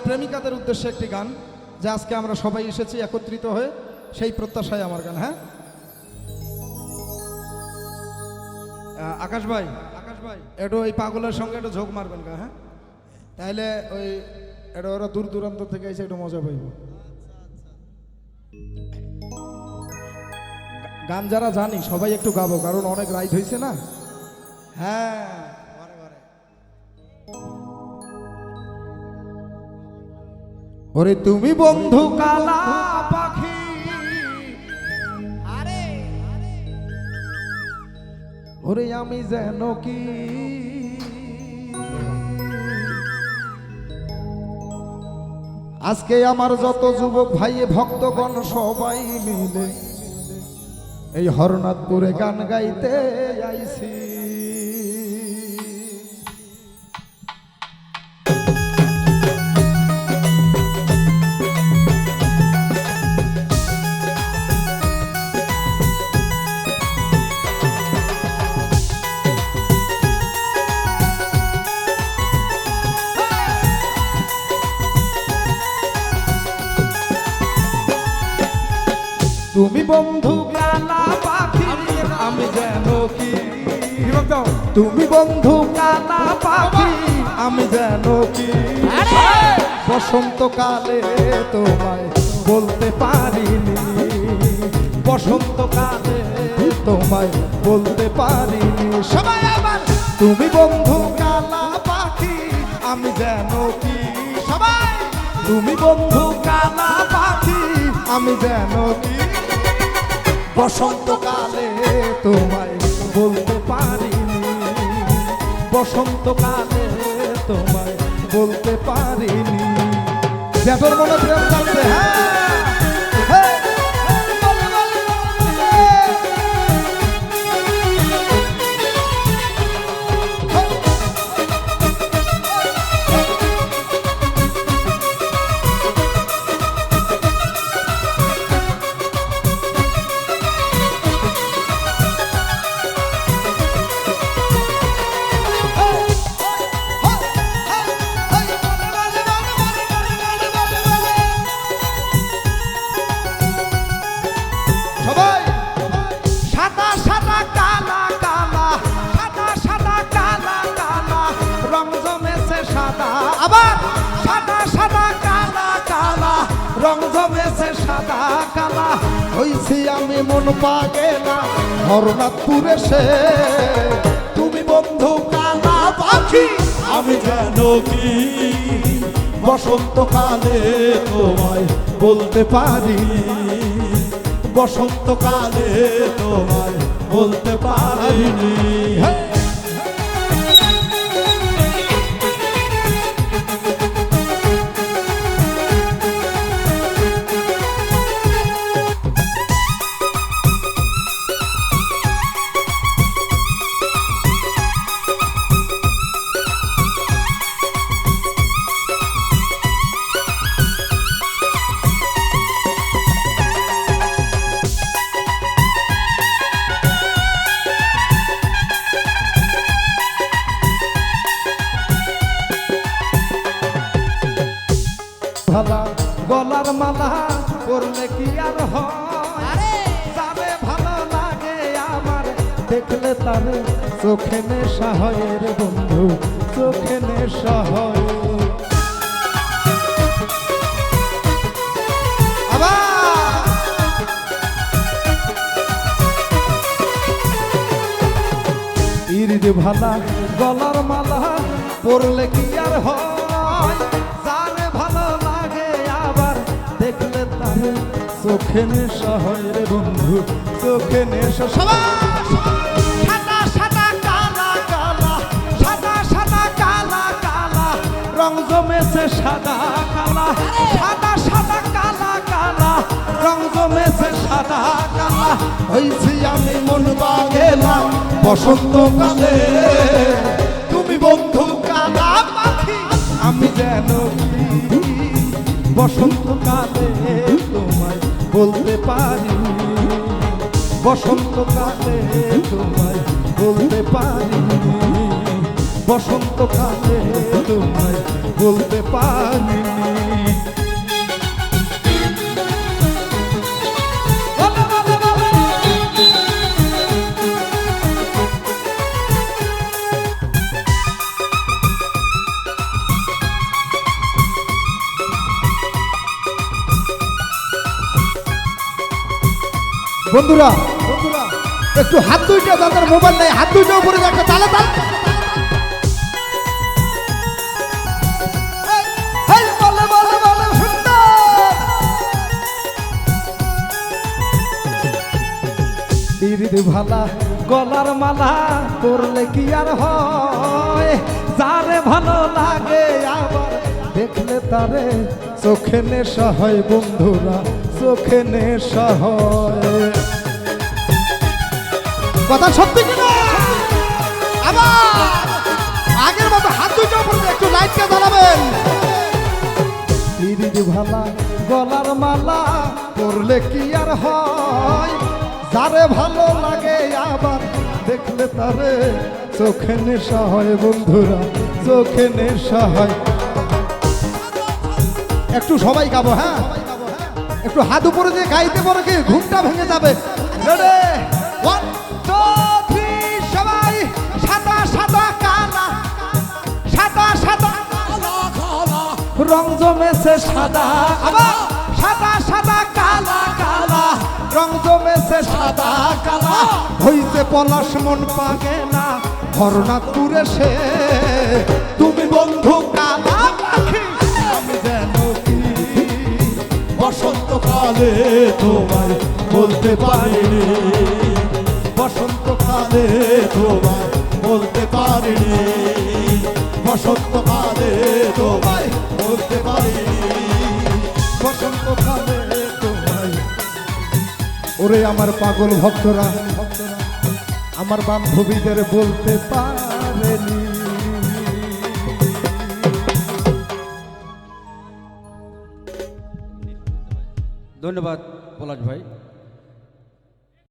প্রেমিকাদের উদ্দেশ্যে একটি গান, যে আজকে আমরা সবাই এসেছি একত্রিত হয়ে, সেই প্রত্যাশায় আমার গান। হ্যাঁ আকাশ ভাই, একটু ওই পাগলের সঙ্গে একটু ঝোঁক মারবেন গা। হ্যাঁ তাইলে ওই এটা ওরা দূর দূরান্ত থেকে এসে একটু মজা পাইব। গান যারা জানি সবাই একটু গাবো, কারণ অনেক রাইড হয়েছে না। হ্যাঁ ওরে তুমি বন্ধু কালা পাখি, ওরে আমি যেন কি আজকে আমার যত যুবক ভাই ভক্তগণ সবাই মিলে এই হরনাথপুরে গান গাইতে আইছি। তুমি বন্ধু কালা পাখি, আমি যেন কি, তুমি বন্ধু কালা পাখি, আমি যেন কি বসন্তকালে তোমায় বলতে পারিনি, বসন্তকালে তোমায় বলতে পারিনি। সবাই আবার তুমি বন্ধু কালা পাখি, আমি যেন কি, সবাই তুমি বন্ধু কালা পাখি, আমি যেন কি বসন্তকালে তোমায় বলতে পারিনি, বসন্তকালে তোমায় বলতে পারিনি। যেটোর মনে প্রেম থাকবে, হ্যাঁ আবার সাদা সাদা কালা কালা রং জমেছে সাদা কালা, হইছি আমি মন পাগেলা হরনাথপুরে সে। তুমি বন্ধু কালা পাখি, আমি যেন কি বসন্তকালে তোমায় বলতে পারি, বসন্তকালে তোমায় বলতে পারিনি। ভালা গলার মালা পরলে কি আর হয়, যাবে ভালো লাগে আমার দেখলে তার চোখে নেশা হয় রে বন্ধু, চোখে নেশা হয়। ইরির ভালা গলার মালা পরলে কি আর হয়, যারে ভালো লাগে আবার দেখলে তার চোখে নেশা হয় রে বন্ধু, চোখে নেশা। সাদা সাদা কালা কালা, সাদা সাদা কালা কালা রং জমেছে সাদা কালা, সাদা সাদা কালা কালা রং জমেছে সাদা কালা, হইছি আমি মন পাগেলাম বসন্তকালে। তুমি বন্ধু কালা পাখি, আমি যেন কি বসন্তকালে তোমায় বলতে পারি, বসন্তকালে তোমায় বলতে পারি, বসন্তকালে তোমায় বলতে পারিনি। বন্ধুরা বন্ধুরা একটু হাত দুইটা যাদের মোবাইল নেই হাত দুইটা উপরে একটা তালে তাল এই বলে বলে বলে সুন্দর ইরিদ ভালা গলার মালা পরলে কি আর হয় যারে ভালো লাগে আবার দেখলে তারে চোখে নেশা হয় বন্ধুরা চোখে নেশা হয় কথা সত্যি কিনা আবার আগের মতো হাত দুটো উপরে একটু লাইটটা জ্বালাবেন ইরিদ ভালা গলার মালা পরলে কি আর হয় যারে ভালো লাগে আবার দেখলে তারে চোখে নেশা হয় বন্ধুরা চোখে নেশা হয় একটু সবাই গাবো হ্যাঁ একটু হাত উপরে দিয়ে গাইতে পারো কি ঘুমটা ভেঙে যাবে রেডি 1 2 3 সবাই সাদা সাদা কালা সাদা সাদা কালা কালা রং জমেছে সাদা আবার সাদা সাদা কালা কালা রং জমেছে সাদা কালা হইতে পলাশ মন পাগে না হরনা তুরে সে তুমি বন্ধু কালা পাখি আমি যেন কি বসন্তকালে তোমায় বলতে পারিনি বসন্তকালে তোমায় বলতে পারিনি বসন্তকালে তোমায় বলতে পারিনি বসন্তকালে তোমায় ওরে আমার পাগল ভক্তরা আমার বান্ধবীদের বলতে পারেনি ধন্যবাদ পলাশ ভাই।